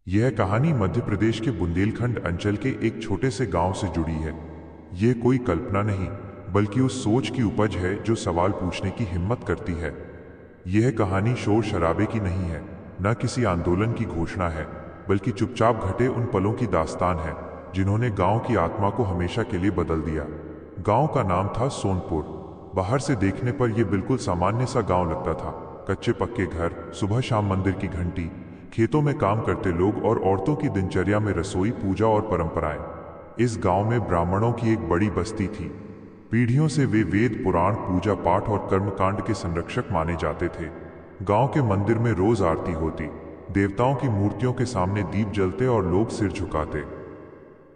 यह कहानी मध्य प्रदेश के बुंदेलखंड अंचल के एक छोटे से गांव से जुड़ी है। यह कोई कल्पना नहीं, बल्कि उस सोच की उपज है जो सवाल पूछने की हिम्मत करती है। यह कहानी शोर शराबे की नहीं है, न किसी आंदोलन की घोषणा है, बल्कि चुपचाप घटे उन पलों की दास्तान है जिन्होंने गांव की आत्मा को हमेशा के लिए बदल दिया। गांव का नाम था सोनपुर। बाहर से देखने पर यह बिल्कुल सामान्य सा गांव लगता था। कच्चे पक्के घर, सुबह शाम मंदिर की घंटी, खेतों में काम करते लोग और औरतों की दिनचर्या में रसोई, पूजा और परंपराएं। इस गांव में ब्राह्मणों की एक बड़ी बस्ती थी। पीढ़ियों से वे वेद, पुराण, पूजा पाठ और कर्मकांड के संरक्षक माने जाते थे। गांव के मंदिर में रोज आरती होती, देवताओं की मूर्तियों के सामने दीप जलते और लोग सिर झुकाते।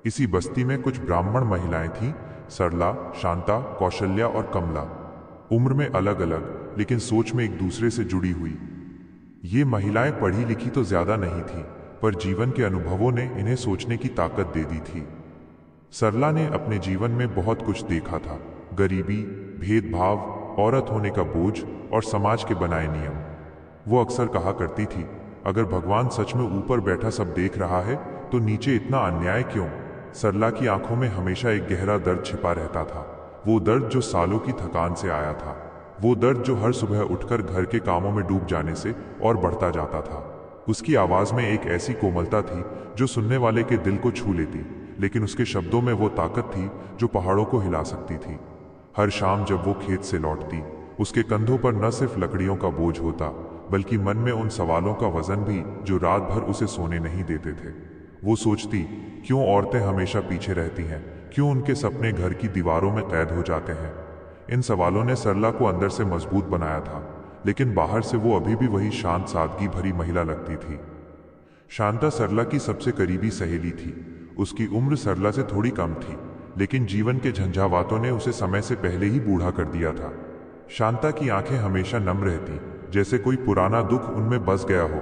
इसी बस्ती में कुछ ब्राह्मण महिलाएं थीं, सरला, शांता, कौशल्या और कमला। उम्र में अलग अलग, लेकिन सोच में एक दूसरे से जुड़ी हुई। ये महिलाएं पढ़ी लिखी तो ज्यादा नहीं थी, पर जीवन के अनुभवों ने इन्हें सोचने की ताकत दे दी थी। सरला ने अपने जीवन में बहुत कुछ देखा था। गरीबी, भेदभाव, औरत होने का बोझ और समाज के बनाए नियम। वो अक्सर कहा करती थी, अगर भगवान सच में ऊपर बैठा सब देख रहा है तो नीचे इतना अन्याय क्यों। सरला की आंखों में हमेशा एक गहरा दर्द छिपा रहता था। वो दर्द जो सालों की थकान से आया था। वो दर्द जो हर सुबह उठकर घर के कामों में डूब जाने से और बढ़ता जाता था। उसकी आवाज में एक ऐसी कोमलता थी जो सुनने वाले के दिल को छू लेती, लेकिन उसके शब्दों में वो ताकत थी जो पहाड़ों को हिला सकती थी। हर शाम जब वो खेत से लौटती, उसके कंधों पर न सिर्फ लकड़ियों का बोझ होता, बल्कि मन में उन सवालों का वजन भी जो रात भर उसे सोने नहीं देते थे। वो सोचती, क्यों औरतें हमेशा पीछे रहती हैं, क्यों उनके सपने घर की दीवारों में कैद हो जाते हैं। इन सवालों ने सरला को अंदर से मजबूत बनाया था, लेकिन बाहर से वो अभी भी वही शांत, सादगी भरी महिला लगती थी। शांता सरला की सबसे करीबी सहेली थी। उसकी उम्र सरला से थोड़ी कम थी, लेकिन जीवन के झंझावातों ने उसे समय से पहले ही बूढ़ा कर दिया था। शांता की आंखें हमेशा नम रहती, जैसे कोई पुराना दुख उनमें बस गया हो।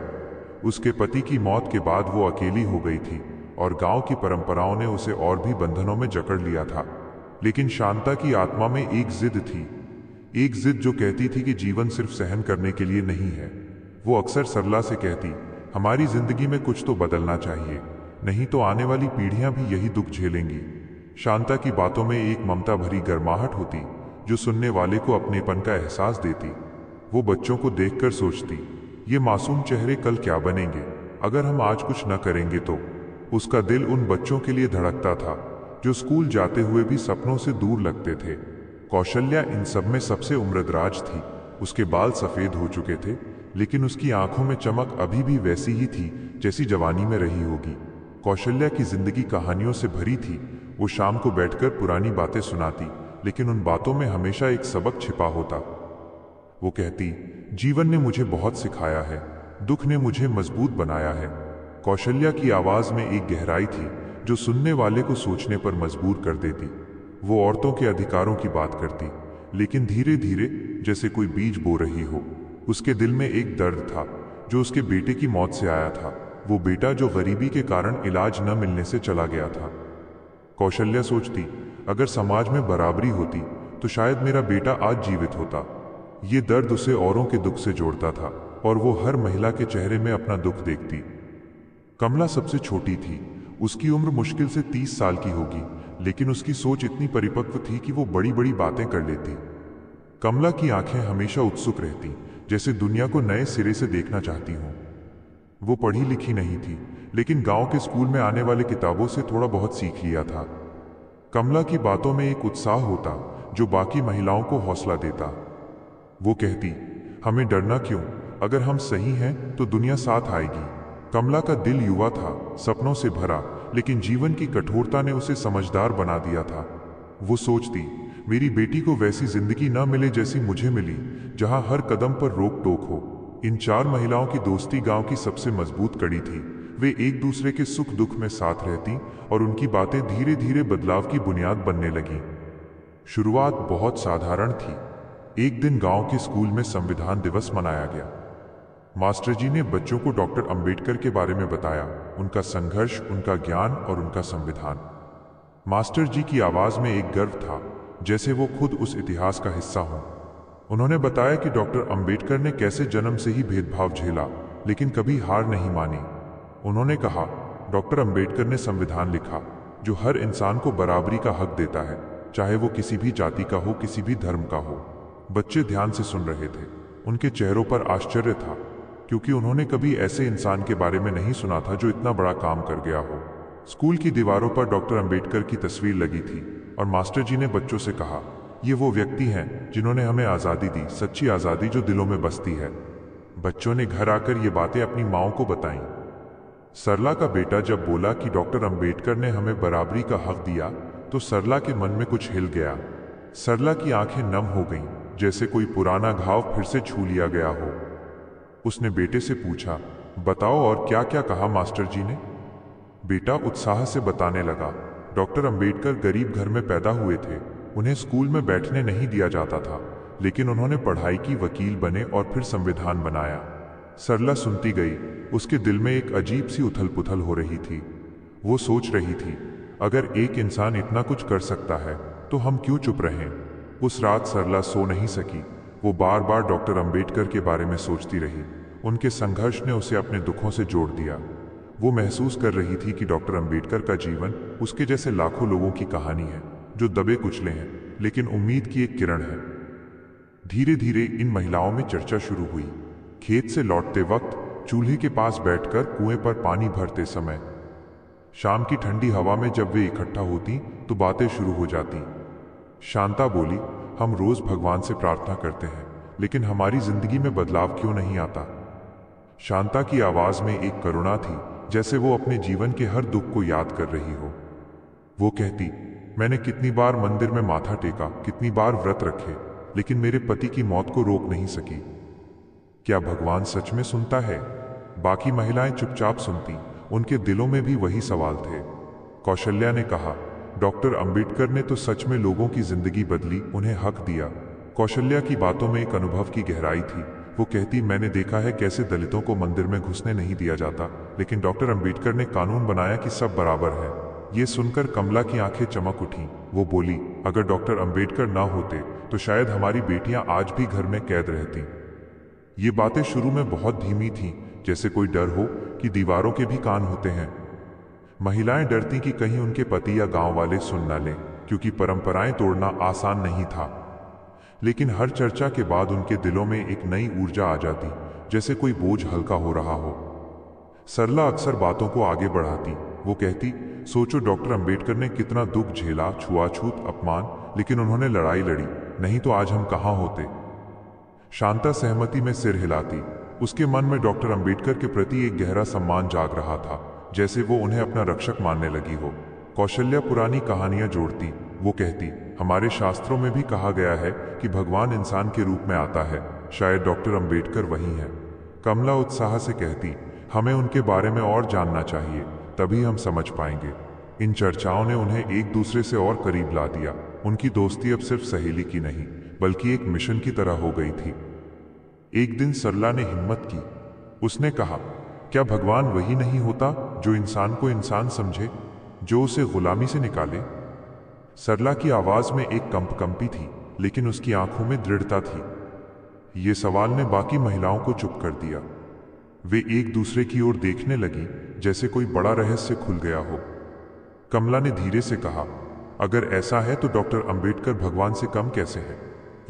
उसके पति की मौत के बाद वो अकेली हो गई थी और गांव की परंपराओं ने उसे और भी बंधनों में जकड़ लिया था। लेकिन शांता की आत्मा में एक जिद थी, एक जिद जो कहती थी कि जीवन सिर्फ सहन करने के लिए नहीं है। वो अक्सर सरला से कहती, हमारी जिंदगी में कुछ तो बदलना चाहिए, नहीं तो आने वाली पीढ़ियां भी यही दुख झेलेंगी। शांता की बातों में एक ममता भरी गर्माहट होती जो सुनने वाले को अपनेपन का एहसास देती। वो बच्चों को देखकर सोचती, ये मासूम चेहरे कल क्या बनेंगे अगर हम आज कुछ न करेंगे तो। उसका दिल उन बच्चों के लिए धड़कता था जो स्कूल जाते हुए भी सपनों से दूर लगते थे। कौशल्या इन सब में सबसे उम्रदराज थी। उसके बाल सफेद हो चुके थे, लेकिन उसकी आंखों में चमक अभी भी वैसी ही थी जैसी जवानी में रही होगी। कौशल्या की जिंदगी कहानियों से भरी थी। वो शाम को बैठकर पुरानी बातें सुनाती, लेकिन उन बातों में हमेशा एक सबक छिपा होता। वो कहती, जीवन ने मुझे बहुत सिखाया है, दुख ने मुझे मजबूत बनाया है। कौशल्या की आवाज में एक गहराई थी जो सुनने वाले को सोचने पर मजबूर कर देती। वो औरतों के अधिकारों की बात करती, लेकिन धीरे धीरे, जैसे कोई बीज बो रही हो। उसके दिल में एक दर्द था जो उसके बेटे की मौत से आया था। वो बेटा जो गरीबी के कारण इलाज न मिलने से चला गया था। कौशल्या सोचती, अगर समाज में बराबरी होती तो शायद मेरा बेटा आज जीवित होता। ये दर्द उसे औरों के दुख से जोड़ता था और वो हर महिला के चेहरे में अपना दुख देखती। कमला सबसे छोटी थी। उसकी उम्र मुश्किल से 30 साल की होगी, लेकिन उसकी सोच इतनी परिपक्व थी कि वो बड़ी बड़ी बातें कर लेती। कमला की आंखें हमेशा उत्सुक रहती, जैसे दुनिया को नए सिरे से देखना चाहती हों। वो पढ़ी लिखी नहीं थी, लेकिन गांव के स्कूल में आने वाले किताबों से थोड़ा बहुत सीख लिया था। कमला की बातों में एक उत्साह होता जो बाकी महिलाओं को हौसला देता। वो कहती, हमें डरना क्यों, अगर हम सही हैं तो दुनिया साथ आएगी। कमला का दिल युवा था, सपनों से भरा, लेकिन जीवन की कठोरता ने उसे समझदार बना दिया था। वो सोचती, मेरी बेटी को वैसी जिंदगी ना मिले जैसी मुझे मिली, जहां हर कदम पर रोक टोक हो। इन 4 महिलाओं की दोस्ती गांव की सबसे मजबूत कड़ी थी। वे एक दूसरे के सुख दुख में साथ रहती और उनकी बातें धीरे धीरे बदलाव की बुनियाद बनने लगी। शुरुआत बहुत साधारण थी। एक दिन गांव के स्कूल में संविधान दिवस मनाया गया। मास्टर जी ने बच्चों को डॉक्टर अंबेडकर के बारे में बताया, उनका संघर्ष, उनका ज्ञान और उनका संविधान। मास्टर जी की आवाज में एक गर्व था, जैसे वो खुद उस इतिहास का हिस्सा हों। उन्होंने बताया कि डॉक्टर अंबेडकर ने कैसे जन्म से ही भेदभाव झेला, लेकिन कभी हार नहीं मानी। उन्होंने कहा, डॉक्टर अंबेडकर ने संविधान लिखा जो हर इंसान को बराबरी का हक देता है, चाहे वो किसी भी जाति का हो, किसी भी धर्म का हो। बच्चे ध्यान से सुन रहे थे। उनके चेहरों पर आश्चर्य था, क्योंकि उन्होंने कभी ऐसे इंसान के बारे में नहीं सुना था जो इतना बड़ा काम कर गया हो। स्कूल की दीवारों पर डॉक्टर अंबेडकर की तस्वीर लगी थी और मास्टर जी ने बच्चों से कहा, ये वो व्यक्ति हैं जिन्होंने हमें आज़ादी दी, सच्ची आज़ादी जो दिलों में बसती है। बच्चों ने घर आकर ये बातें अपनी माँओं को बताईं। सरला का बेटा जब बोला कि डॉक्टर अंबेडकर ने हमें बराबरी का हक दिया, तो सरला के मन में कुछ हिल गया। सरला की आंखें नम हो गईं, जैसे कोई पुराना घाव फिर से छू लिया गया हो। उसने बेटे से पूछा, बताओ और क्या क्या कहा मास्टर जी ने? बेटा उत्साह से बताने लगा, डॉक्टर अंबेडकर गरीब घर में पैदा हुए थे। उन्हें स्कूल में बैठने नहीं दिया जाता था, लेकिन उन्होंने पढ़ाई की, वकील बने और फिर संविधान बनाया। सरला सुनती गई। उसके दिल में एक अजीब सी उथल पुथल हो रही थी। वो सोच रही थी, अगर एक इंसान इतना कुछ कर सकता है तो हम क्यों चुप रहें? उस रात सरला सो नहीं सकी। वो बार बार डॉक्टर अंबेडकर के बारे में सोचती रही। उनके संघर्ष ने उसे अपने दुखों से जोड़ दिया। वो महसूस कर रही थी कि डॉक्टर अंबेडकर का जीवन उसके जैसे लाखों लोगों की कहानी है, जो दबे कुचले हैं, लेकिन उम्मीद की एक किरण है। धीरे धीरे इन महिलाओं में चर्चा शुरू हुई। खेत से लौटते वक्त, चूल्हे के पास बैठकर कुएं पर पानी भरते समय, शाम की ठंडी हवा में जब वे इकट्ठा होती तो बातें शुरू हो जाती। शांता बोली, हम रोज भगवान से प्रार्थना करते हैं, लेकिन हमारी जिंदगी में बदलाव क्यों नहीं आता? शांता की आवाज में एक करुणा थी, जैसे वो अपने जीवन के हर दुख को याद कर रही हो। वो कहती, मैंने कितनी बार मंदिर में माथा टेका, कितनी बार व्रत रखे, लेकिन मेरे पति की मौत को रोक नहीं सकी। क्या भगवान सच में सुनता है? बाकी महिलाएं चुपचाप सुनती। उनके दिलों में भी वही सवाल थे। कौशल्या ने कहा, डॉक्टर अंबेडकर ने तो सच में लोगों की जिंदगी बदली, उन्हें हक दिया। कौशल्या की बातों में एक अनुभव की गहराई थी। वो कहती, मैंने देखा है कैसे दलितों को मंदिर में घुसने नहीं दिया जाता, लेकिन डॉक्टर अंबेडकर ने कानून बनाया कि सब बराबर है। ये सुनकर कमला की आंखें चमक उठी। वो बोली, अगर डॉक्टर अंबेडकर ना होते तो शायद हमारी बेटियां आज भी घर में कैद रहती। ये बातें शुरू में बहुत धीमी थीं, जैसे कोई डर हो कि दीवारों के भी कान होते हैं। महिलाएं डरती कि कहीं उनके पति या गांव वाले सुन न लें, क्योंकि परंपराएं तोड़ना आसान नहीं था। लेकिन हर चर्चा के बाद उनके दिलों में एक नई ऊर्जा आ जाती, जैसे कोई बोझ हल्का हो रहा हो। सरला अक्सर बातों को आगे बढ़ाती। वो कहती, सोचो डॉक्टर अंबेडकर ने कितना दुख झेला, छुआछूत, अपमान, लेकिन उन्होंने लड़ाई लड़ी, नहीं तो आज हम कहाँ होते। शांता सहमति में सिर हिलाती। उसके मन में डॉक्टर अंबेडकर के प्रति एक गहरा सम्मान जाग रहा था, जैसे वो उन्हें अपना रक्षक मानने लगी हो। कौशल्या पुरानी कहानियां जोड़ती। वो कहती, हमारे शास्त्रों में भी कहा गया है कि भगवान इंसान के रूप में आता है, शायद डॉक्टर अंबेडकर वही हैं। कमला उत्साह से कहती, हमें उनके बारे में और जानना चाहिए, तभी हम समझ पाएंगे। इन चर्चाओं ने उन्हें एक दूसरे से और करीब ला दिया। उनकी दोस्ती अब सिर्फ सहेली की नहीं, बल्कि एक मिशन की तरह हो गई थी। एक दिन सरला ने हिम्मत की। उसने कहा, क्या भगवान वही नहीं होता जो इंसान को इंसान समझे, जो उसे गुलामी से निकाले? सरला की आवाज में एक कंपी थी, लेकिन उसकी आंखों में दृढ़ता थी। ये सवाल ने बाकी महिलाओं को चुप कर दिया। वे एक दूसरे की ओर देखने लगी, जैसे कोई बड़ा रहस्य खुल गया हो। कमला ने धीरे से कहा, अगर ऐसा है तो डॉक्टर अंबेडकर भगवान से कम कैसे है?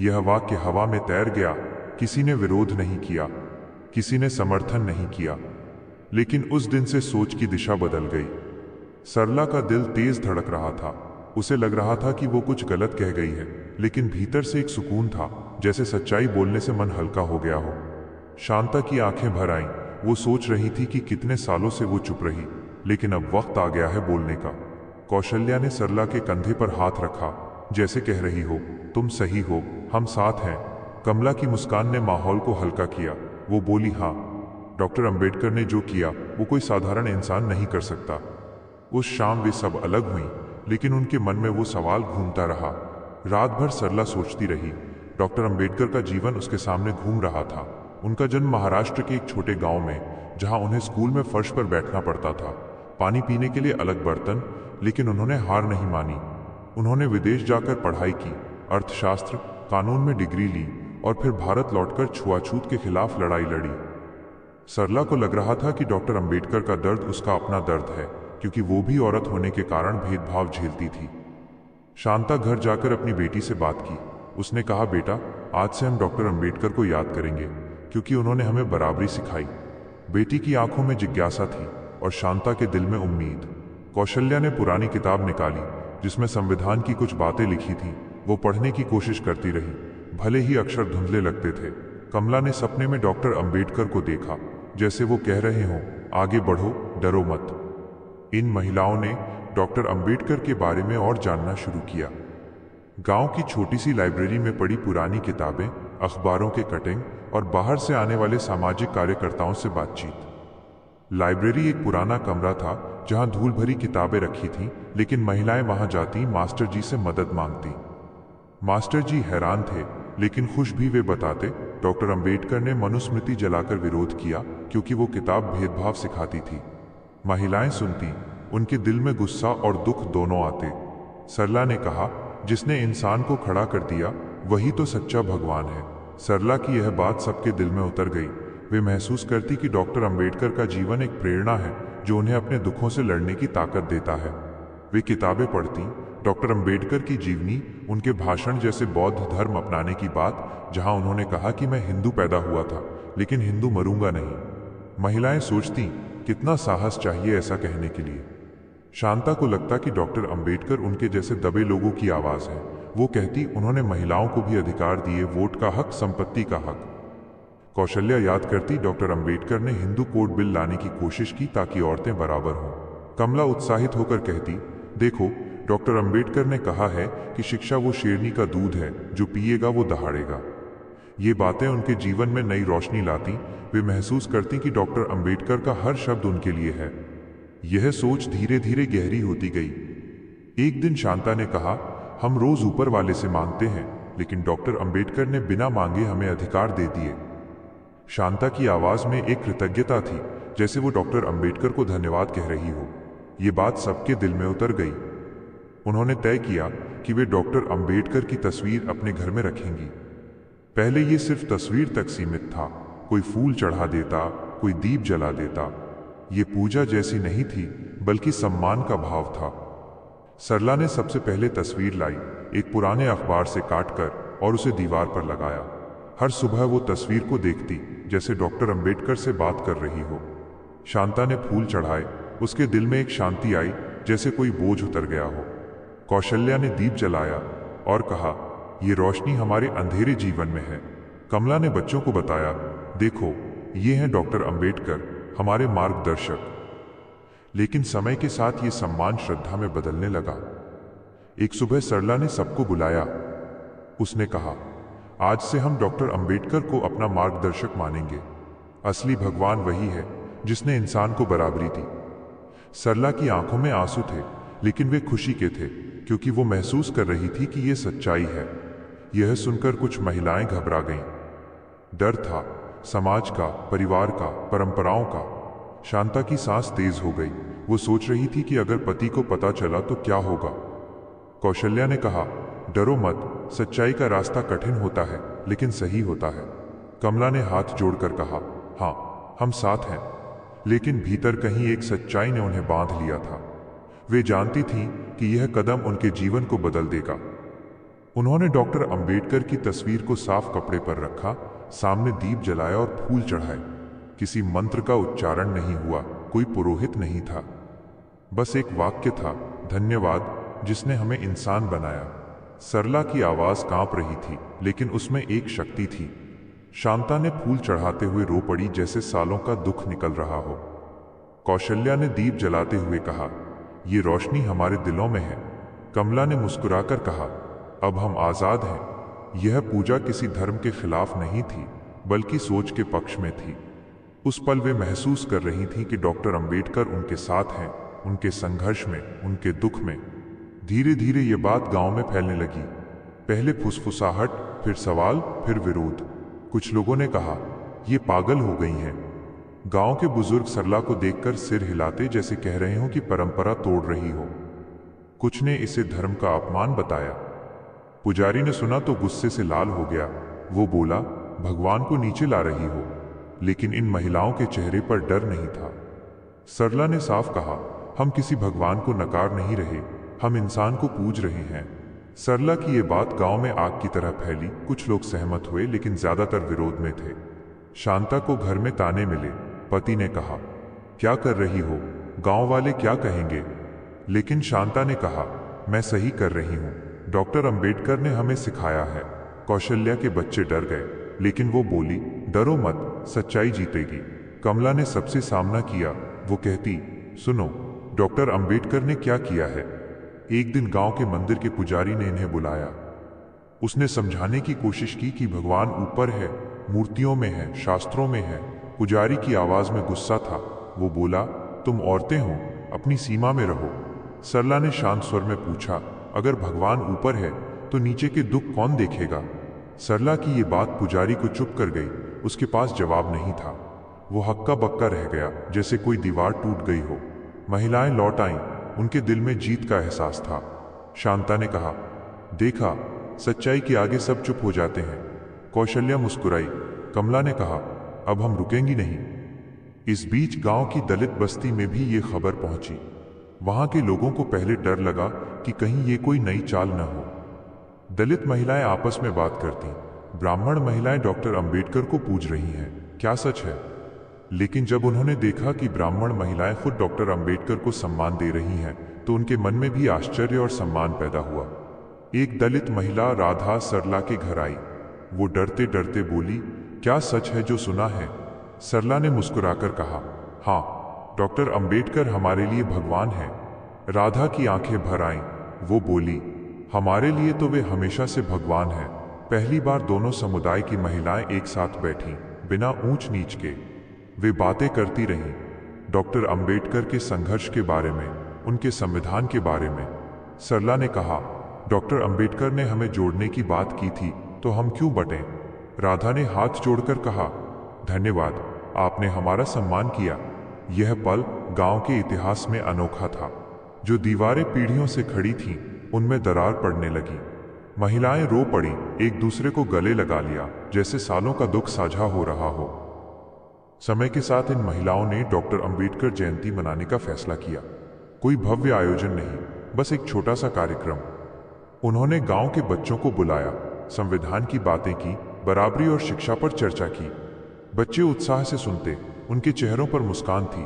यह वाक्य हवा में तैर गया। किसी ने विरोध नहीं किया, किसी ने समर्थन नहीं किया, लेकिन उस दिन से सोच की दिशा बदल गई। सरला का दिल तेज धड़क रहा था। उसे लग रहा था कि वो कुछ गलत कह गई है, लेकिन भीतर से एक सुकून था, जैसे सच्चाई बोलने से मन हल्का हो गया हो। शांता की आंखें भर आईं। वो सोच रही थी कि कितने सालों से वो चुप रही, लेकिन अब वक्त आ गया है बोलने का। कौशल्या ने सरला के कंधे पर हाथ रखा, जैसे कह रही हो, तुम सही हो, हम साथ हैं। कमला की मुस्कान ने माहौल को हल्का किया। वो बोली, हाँ, डॉक्टर अंबेडकर ने जो किया वो कोई साधारण इंसान नहीं कर सकता। उस शाम वे सब अलग हुईं, लेकिन उनके मन में वो सवाल घूमता रहा। रात भर सरला सोचती रही। डॉक्टर अंबेडकर का जीवन उसके सामने घूम रहा था। उनका जन्म महाराष्ट्र के एक छोटे गांव में, जहां उन्हें स्कूल में फर्श पर बैठना पड़ता था, पानी पीने के लिए अलग बर्तन, लेकिन उन्होंने हार नहीं मानी। उन्होंने विदेश जाकर पढ़ाई की, अर्थशास्त्र, कानून में डिग्री ली और फिर भारत लौटकर छुआछूत के खिलाफ लड़ाई लड़ी। सरला को लग रहा था कि डॉक्टर अंबेडकर का दर्द उसका अपना दर्द है, क्योंकि वो भी औरत होने के कारण भेदभाव झेलती थी। शांता घर जाकर अपनी बेटी से बात की। उसने कहा, बेटा, आज से हम डॉक्टर अंबेडकर को याद करेंगे, क्योंकि उन्होंने हमें बराबरी सिखाई। बेटी की आंखों में जिज्ञासा थी और शांता के दिल में उम्मीद। कौशल्या ने पुरानी किताब निकाली जिसमें संविधान की कुछ बातें लिखी थीं। वो पढ़ने की कोशिश करती रही, भले ही अक्षर धुंधले लगते थे। कमला ने सपने में डॉक्टर अंबेडकर को देखा, जैसे वो कह रहे हों, आगे बढ़ो, डरो मत। इन महिलाओं ने डॉक्टर अंबेडकर के बारे में और जानना शुरू किया। गांव की छोटी सी लाइब्रेरी में पड़ी पुरानी किताबें, अखबारों के कटिंग और बाहर से आने वाले सामाजिक कार्यकर्ताओं से बातचीत। लाइब्रेरी एक पुराना कमरा था जहां धूल भरी किताबें रखी थीं, लेकिन महिलाएं वहां जाती मास्टर जी से मदद मांगती। मास्टर जी हैरान थे, लेकिन खुश भी। वे बताते, डॉक्टर अंबेडकर ने मनुस्मृति जलाकर विरोध किया क्योंकि वो किताब भेदभाव सिखाती थी। महिलाएं सुनती, उनके दिल में गुस्सा और दुख दोनों आते। सरला ने कहा, जिसने इंसान को खड़ा कर दिया वही तो सच्चा भगवान है। सरला की यह बात सबके दिल में उतर गई। वे महसूस करती कि डॉक्टर अंबेडकर का जीवन एक प्रेरणा है जो उन्हें अपने दुखों से लड़ने की ताकत देता है। वे किताबें पढ़ती, डॉक्टर अंबेडकर की जीवनी, उनके भाषण जैसे बौद्ध धर्म अपनाने की बात, जहां उन्होंने कहा कि मैं हिंदू पैदा हुआ था लेकिन हिंदू मरूंगा नहीं। महिलाएं सोचती, कितना साहस चाहिए ऐसा कहने के लिए। शांता को लगता कि डॉक्टर अंबेडकर उनके जैसे दबे लोगों की आवाज है। वो कहती, उन्होंने महिलाओं को भी अधिकार दिए, वोट का हक, संपत्ति का हक। कौशल्या याद करती, डॉक्टर अंबेडकर ने हिंदू कोड बिल लाने की कोशिश की ताकि औरतें बराबर हों। कमला उत्साहित होकर कहती, देखो, डॉक्टर अंबेडकर ने कहा है कि शिक्षा वो शेरनी का दूध है, जो पिएगा वो दहाड़ेगा। ये बातें उनके जीवन में नई रोशनी लाती। वे महसूस करती कि डॉक्टर अंबेडकर का हर शब्द उनके लिए है। यह सोच धीरे धीरे गहरी होती गई। एक दिन शांता ने कहा, हम रोज ऊपर वाले से मांगते हैं, लेकिन डॉक्टर अंबेडकर ने बिना मांगे हमें अधिकार दे दिए। शांता की आवाज में एक कृतज्ञता थी, जैसे वो डॉक्टर अंबेडकर को धन्यवाद कह रही हो। ये बात सबके दिल में उतर गई। उन्होंने तय किया कि वे डॉक्टर अंबेडकर की तस्वीर अपने घर में रखेंगी। पहले ये सिर्फ तस्वीर तक सीमित था। कोई फूल चढ़ा देता, कोई दीप जला देता। ये पूजा जैसी नहीं थी, बल्कि सम्मान का भाव था। सरला ने सबसे पहले तस्वीर लाई, एक पुराने अखबार से काटकर, और उसे दीवार पर लगाया। हर सुबह वो तस्वीर को देखती, जैसे डॉक्टर अंबेडकर से बात कर रही हो। शांता ने फूल चढ़ाए। उसके दिल में एक शांति आई, जैसे कोई बोझ उतर गया हो। कौशल्या ने दीप जलाया और कहा, ये रोशनी हमारे अंधेरे जीवन में है। कमला ने बच्चों को बताया, देखो, ये हैं डॉक्टर अंबेडकर, हमारे मार्गदर्शक। लेकिन समय के साथ ये सम्मान श्रद्धा में बदलने लगा। एक सुबह सरला ने सबको बुलाया। उसने कहा, आज से हम डॉक्टर अंबेडकर को अपना मार्गदर्शक मानेंगे। असली भगवान वही है जिसने इंसान को बराबरी दी। सरला की आंखों में आंसू थे, लेकिन वे खुशी के थे, क्योंकि वो महसूस कर रही थी कि ये सच्चाई है। यह सुनकर कुछ महिलाएं घबरा गईं। डर था, समाज का, परिवार का, परंपराओं का। शांता की सांस तेज हो गई। वो सोच रही थी कि अगर पति को पता चला तो क्या होगा। कौशल्या ने कहा, डरो मत, सच्चाई का रास्ता कठिन होता है लेकिन सही होता है। कमला ने हाथ जोड़कर कहा, हाँ, हम साथ हैं। लेकिन भीतर कहीं एक सच्चाई ने उन्हें बांध लिया था। वे जानती थीं कि यह कदम उनके जीवन को बदल देगा। उन्होंने डॉक्टर अंबेडकर की तस्वीर को साफ कपड़े पर रखा, सामने दीप जलाया और फूल चढ़ाए। किसी मंत्र का उच्चारण नहीं हुआ, कोई पुरोहित नहीं था। बस एक वाक्य था, धन्यवाद जिसने हमें इंसान बनाया। सरला की आवाज कांप रही थी, लेकिन उसमें एक शक्ति थी। शांता ने फूल चढ़ाते हुए रो पड़ी, जैसे सालों का दुख निकल रहा हो। कौशल्या ने दीप जलाते हुए कहा, ये रोशनी हमारे दिलों में है। कमला ने मुस्कुराकर कहा, अब हम आजाद हैं। यह पूजा किसी धर्म के खिलाफ नहीं थी, बल्कि सोच के पक्ष में थी। उस पल वे महसूस कर रही थीं कि डॉक्टर अंबेडकर उनके साथ हैं, उनके संघर्ष में, उनके दुख में। धीरे धीरे ये बात गांव में फैलने लगी। पहले फुसफुसाहट, फिर सवाल, फिर विरोध। कुछ लोगों ने कहा, ये पागल हो गई हैं। गांव के बुजुर्ग सरला को देखकर सिर हिलाते, जैसे कह रहे हो कि परंपरा तोड़ रही हो। कुछ ने इसे धर्म का अपमान बताया। पुजारी ने सुना तो गुस्से से लाल हो गया। वो बोला, भगवान को नीचे ला रही हो। लेकिन इन महिलाओं के चेहरे पर डर नहीं था। सरला ने साफ कहा, हम किसी भगवान को नकार नहीं रहे, हम इंसान को पूज रहे हैं। सरला की ये बात गांव में आग की तरह फैली। कुछ लोग सहमत हुए लेकिन ज्यादातर विरोध में थे। शांता को घर में ताने मिले। पति ने कहा, क्या कर रही हो, गांव वाले क्या कहेंगे? लेकिन शांता ने कहा, मैं सही कर रही हूं। डॉक्टर अंबेडकर ने हमें सिखाया है। कौशल्या के बच्चे डर गए, लेकिन वो बोली, डरो मत, सच्चाई जीतेगी। कमला ने सबसे सामना किया। वो कहती, सुनो, डॉक्टर अंबेडकर ने क्या किया है। एक दिन गांव के मंदिर के पुजारी ने इन्हें बुलाया। उसने समझाने की कोशिश की कि भगवान ऊपर है, मूर्तियों में है, शास्त्रों में है। पुजारी की आवाज में गुस्सा था। वो बोला, तुम औरतें हो, अपनी सीमा में रहो। सरला ने शांत स्वर में पूछा, अगर भगवान ऊपर है तो नीचे के दुख कौन देखेगा? सरला की ये बात पुजारी को चुप कर गई। उसके पास जवाब नहीं था। वो हक्का बक्का रह गया, जैसे कोई दीवार टूट गई हो। महिलाएं लौट आईं। उनके दिल में जीत का एहसास था। शांता ने कहा, देखा, सच्चाई के आगे सब चुप हो जाते हैं। कौशल्या मुस्कुराई। कमला ने कहा, अब हम रुकेंगी नहीं। इस बीच गांव की दलित बस्ती में भी ये खबर पहुंची। वहां के लोगों को पहले डर लगा कि कहीं ये कोई नई चाल न हो। दलित महिलाएं आपस में बात करती, ब्राह्मण महिलाएं डॉक्टर अंबेडकर को पूज रही हैं, क्या सच है? लेकिन जब उन्होंने देखा कि ब्राह्मण महिलाएं खुद डॉक्टर अंबेडकर को सम्मान दे रही हैं, तो उनके मन में भी आश्चर्य और सम्मान पैदा हुआ। एक दलित महिला राधा सरला के घर आई। वो डरते डरते बोली, क्या सच है जो सुना है? सरला ने मुस्कुराकर कहा, हाँ, डॉक्टर अंबेडकर हमारे लिए भगवान हैं। राधा की आंखें भर आईं। वो बोली, हमारे लिए तो वे हमेशा से भगवान हैं। पहली बार दोनों समुदाय की महिलाएं एक साथ बैठीं, बिना ऊंच नीच के। वे बातें करती रहीं, डॉक्टर अंबेडकर के संघर्ष के बारे में, उनके संविधान के बारे में। सरला ने कहा, डॉक्टर अंबेडकर ने हमें जोड़ने की बात की थी, तो हम क्यों बटें? राधा ने हाथ जोड़कर कहा, धन्यवाद, आपने हमारा सम्मान किया। यह पल गांव के इतिहास में अनोखा था। जो दीवारें पीढ़ियों से खड़ी थीं, उनमें दरार पड़ने लगी। महिलाएं रो पड़ी, एक दूसरे को गले लगा लिया, जैसे सालों का दुख साझा हो रहा हो। समय के साथ इन महिलाओं ने डॉक्टर अंबेडकर जयंती मनाने का फैसला किया। कोई भव्य आयोजन नहीं, बस एक छोटा सा कार्यक्रम। उन्होंने गांव के बच्चों को बुलाया, संविधान की बातें की, बराबरी और शिक्षा पर चर्चा की। बच्चे उत्साह से सुनते, उनके चेहरों पर मुस्कान थी।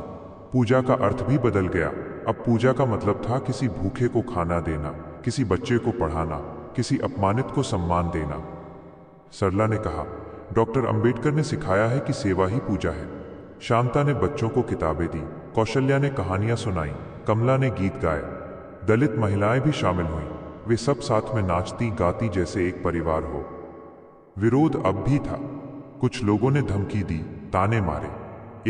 पूजा का अर्थ भी बदल गया। अब पूजा का मतलब था किसी भूखे को खाना देना, किसी बच्चे को पढ़ाना, किसी अपमानित को सम्मान देना। सरला ने कहा, डॉक्टर अंबेडकर ने सिखाया है कि सेवा ही पूजा है। शांता ने बच्चों को किताबें दी, कौशल्या ने कहानियां सुनाई, कमला ने गीत गाए। दलित महिलाएं भी शामिल हुईं। वे सब साथ में नाचती गाती जैसे एक परिवार हो। विरोध अब भी था। कुछ लोगों ने धमकी दी, ताने मारे।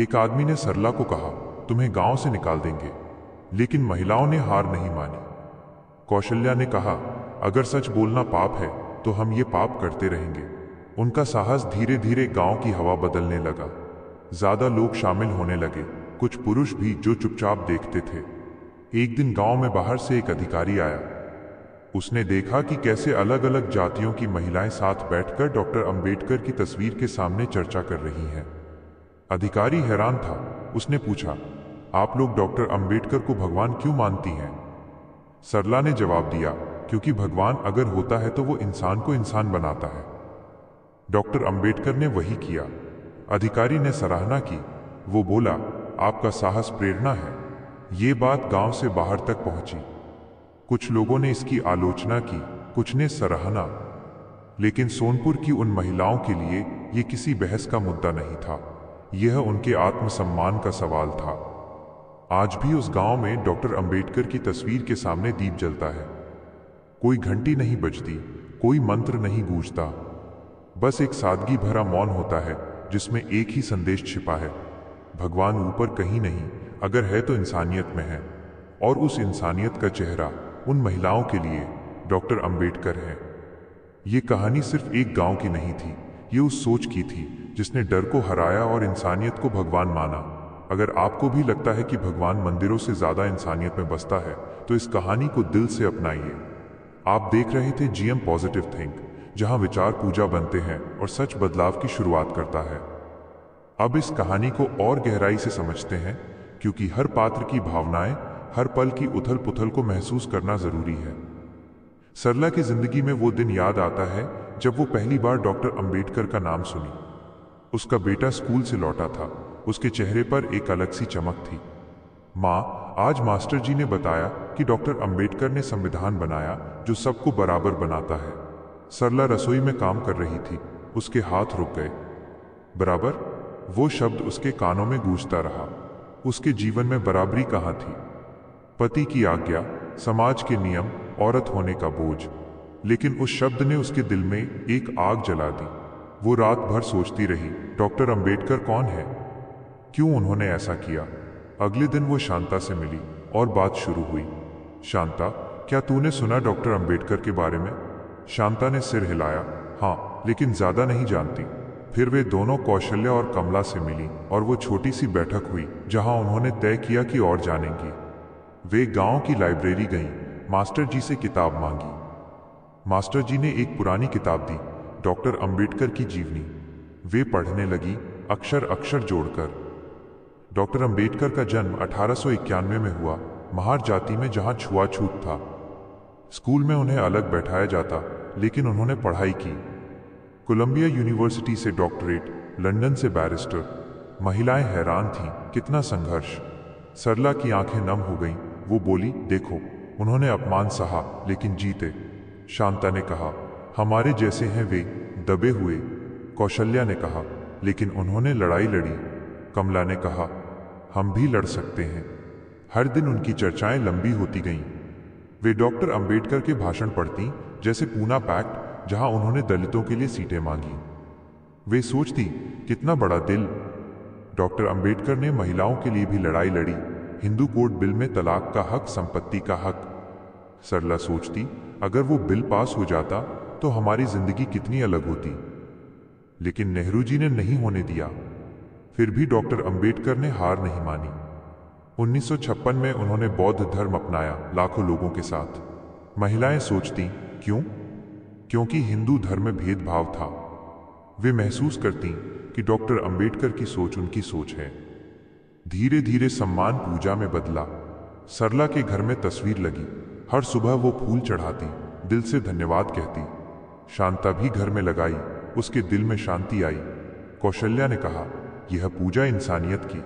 एक आदमी ने सरला को कहा, तुम्हें गांव से निकाल देंगे। लेकिन महिलाओं ने हार नहीं मानी। कौशल्या ने कहा, अगर सच बोलना पाप है तो हम ये पाप करते रहेंगे। उनका साहस धीरे धीरे गांव की हवा बदलने लगा। ज्यादा लोग शामिल होने लगे, कुछ पुरुष भी जो चुपचाप देखते थे। एक दिन गांव में बाहर से एक अधिकारी आया। उसने देखा कि कैसे अलग अलग जातियों की महिलाएं साथ बैठकर डॉक्टर अंबेडकर की तस्वीर के सामने चर्चा कर रही हैं। अधिकारी हैरान था। उसने पूछा, आप लोग डॉक्टर अंबेडकर को भगवान क्यों मानती हैं? सरला ने जवाब दिया, क्योंकि भगवान अगर होता है तो वो इंसान को इंसान बनाता है। डॉक्टर अंबेडकर ने वही किया। अधिकारी ने सराहना की। वो बोला, आपका साहस प्रेरणा है। ये बात गांव से बाहर तक पहुंची। कुछ लोगों ने इसकी आलोचना की, कुछ ने सराहना। लेकिन सोनपुर की उन महिलाओं के लिए ये किसी बहस का मुद्दा नहीं था। यह उनके आत्मसम्मान का सवाल था। आज भी उस गांव में डॉक्टर अंबेडकर की तस्वीर के सामने दीप जलता है। कोई घंटी नहीं बजती, कोई मंत्र नहीं गूंजता। बस एक सादगी भरा मौन होता है जिसमें एक ही संदेश छिपा है, भगवान ऊपर कहीं नहीं, अगर है तो इंसानियत में है। और उस इंसानियत का चेहरा उन महिलाओं के लिए डॉक्टर अंबेडकर है। ये कहानी सिर्फ एक गांव की नहीं थी, ये उस सोच की थी जिसने डर को हराया और इंसानियत को भगवान माना। अगर आपको भी लगता है कि भगवान मंदिरों से ज्यादा इंसानियत में बसता है, तो इस कहानी को दिल से अपनाइए। आप देख रहे थे जीएम पॉजिटिव थिंक, जहां विचार पूजा बनते हैं और सच बदलाव की शुरुआत करता है। अब इस कहानी को और गहराई से समझते हैं, क्योंकि हर पात्र की भावनाएं, हर पल की उथल पुथल को महसूस करना जरूरी है। सरला की जिंदगी में वो दिन याद आता है जब वो पहली बार डॉक्टर अंबेडकर का नाम सुनी। उसका बेटा स्कूल से लौटा था, उसके चेहरे पर एक अलग सी चमक थी। माँ, आज मास्टर जी ने बताया कि डॉक्टर अंबेडकर ने संविधान बनाया जो सबको बराबर बनाता है। सरला रसोई में काम कर रही थी, उसके हाथ रुक गए। बराबर, वो शब्द उसके कानों में गूंजता रहा। उसके जीवन में बराबरी कहाँ थी? पति की आज्ञा, समाज के नियम, औरत होने का बोझ। लेकिन उस शब्द ने उसके दिल में एक आग जला दी। वो रात भर सोचती रही, डॉक्टर अंबेडकर कौन है? क्यों उन्होंने ऐसा किया? अगले दिन वो शांता से मिली और बात शुरू हुई। शांता, क्या तूने सुना डॉक्टर अंबेडकर के बारे में? शांता ने सिर हिलाया। हाँ, लेकिन ज्यादा नहीं जानती। फिर वे दोनों कौशल्या और कमला से मिली और वो छोटी सी बैठक हुई जहां उन्होंने तय किया कि और जानेंगी। वे गांव की लाइब्रेरी गईं, मास्टर जी से किताब मांगी। मास्टर जी ने एक पुरानी किताब दी, डॉक्टर अंबेडकर की जीवनी। वे पढ़ने लगी, अक्षर अक्षर जोड़कर। डॉक्टर अंबेडकर का जन्म 1891 में हुआ, महार जाति में जहां छुआछूत था। स्कूल में उन्हें अलग बैठाया जाता, लेकिन उन्होंने पढ़ाई की। कोलंबिया यूनिवर्सिटी से डॉक्टरेट, लंदन से बैरिस्टर। महिलाएं हैरान थीं, कितना संघर्ष। सरला की आंखें नम हो गईं। वो बोली, देखो, उन्होंने अपमान सहा लेकिन जीते। शांता ने कहा, हमारे जैसे हैं वे, दबे हुए। कौशल्या ने कहा, लेकिन उन्होंने लड़ाई लड़ी। कमला ने कहा, हम भी लड़ सकते हैं। हर दिन उनकी चर्चाएं लंबी होती गईं। वे डॉक्टर अंबेडकर के भाषण पढ़ती, जैसे पूना पैक्ट, जहां उन्होंने दलितों के लिए सीटें मांगी। वे सोचती, कितना बड़ा दिल। डॉक्टर अंबेडकर ने महिलाओं के लिए भी लड़ाई लड़ी, हिंदू कोड बिल में तलाक का हक, संपत्ति का हक। सरला सोचती, अगर वो बिल पास हो जाता तो हमारी जिंदगी कितनी अलग होती। लेकिन नेहरू जी ने नहीं होने दिया। फिर भी डॉक्टर अंबेडकर ने हार नहीं मानी। 1956 में उन्होंने बौद्ध धर्म अपनाया, लाखों लोगों के साथ। महिलाएं सोचती, क्यों? क्योंकि हिंदू धर्म में भेदभाव था। वे महसूस करती कि डॉक्टर अंबेडकर की सोच उनकी सोच है। धीरे धीरे सम्मान पूजा में बदला। सरला के घर में तस्वीर लगी। हर सुबह वो फूल चढ़ाती, दिल से धन्यवाद कहती। शांता भी घर में लगाई, उसके दिल में शांति आई। कौशल्या ने कहा, यह पूजा इंसानियत की।